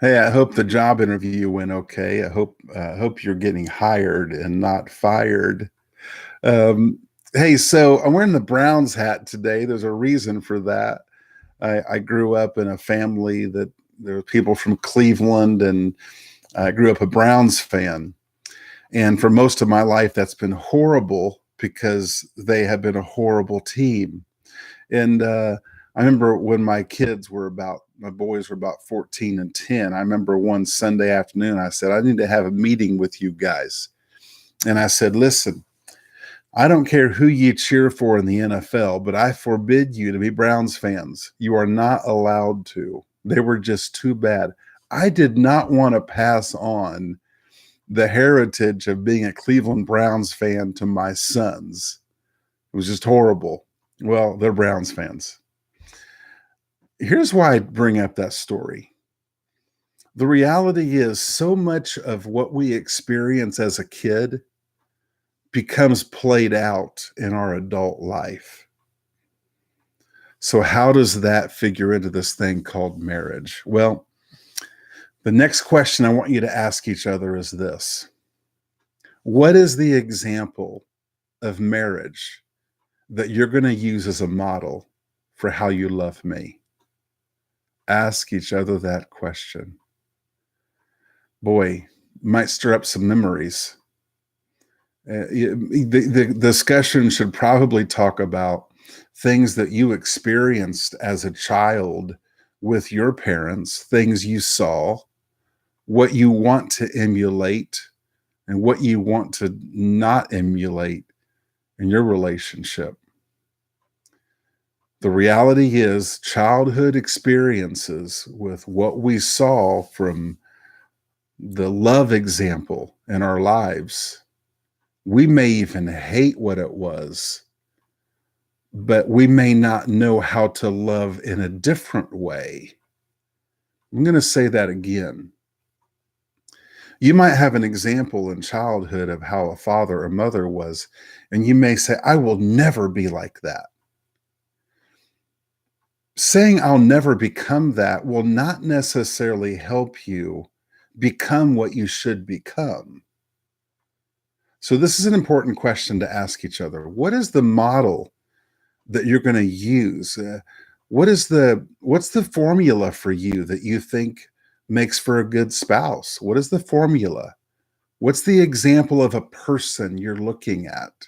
Hey, I hope the job interview went okay. I hope you're getting hired and not fired. Um, hey, so I'm wearing the Browns hat today. There's a reason for that. I grew up in a family that there were people from Cleveland, and I grew up a Browns fan. And for most of my life, that's been horrible because they have been a horrible team. And I remember when my boys were about 14 and 10. I remember one Sunday afternoon, I said, I need to have a meeting with you guys. And I said, listen, I don't care who you cheer for in the NFL, but I forbid you to be Browns fans. You are not allowed to. They were just too bad. I did not want to pass on the heritage of being a Cleveland Browns fan to my sons. It was just horrible. Well, they're Browns fans. Here's why I bring up that story. The reality is, so much of what we experience as a kid becomes played out in our adult life. So, how does that figure into this thing called marriage? Well, the next question I want you to ask each other is this: what is the example of marriage that you're going to use as a model for how you love me? Ask each other that question. Boy, might stir up some memories. The discussion should probably talk about things that you experienced as a child with your parents, things you saw, what you want to emulate, and what you want to not emulate in your relationship. The reality is, childhood experiences with what we saw from the love example in our lives, we may even hate what it was, but we may not know how to love in a different way. I'm going to say that again. You might have an example in childhood of how a father or mother was, and you may say, I will never be like that. Saying I'll never become that will not necessarily help you become what you should become. So, this is an important question to ask each other. What is the model that you're going to use? What's the formula for you that you think makes for a good spouse? What is the formula? What's the example of a person you're looking at?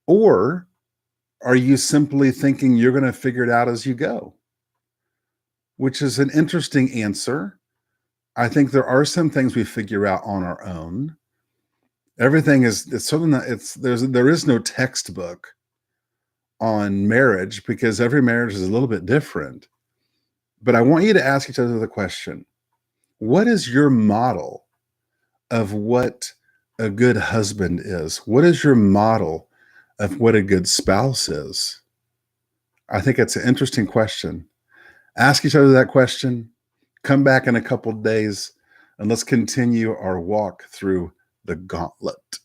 Or are you simply thinking you're going to figure it out as you go? Which is an interesting answer. I think there are some things we figure out on our own. Everything is it's something that there is no textbook on marriage because every marriage is a little bit different. But I want you to ask each other the question: what is your model of what a good husband is? What is your model of what a good spouse is? I think it's an interesting question. Ask each other that question. Come back in a couple of days and let's continue our walk through the gauntlet.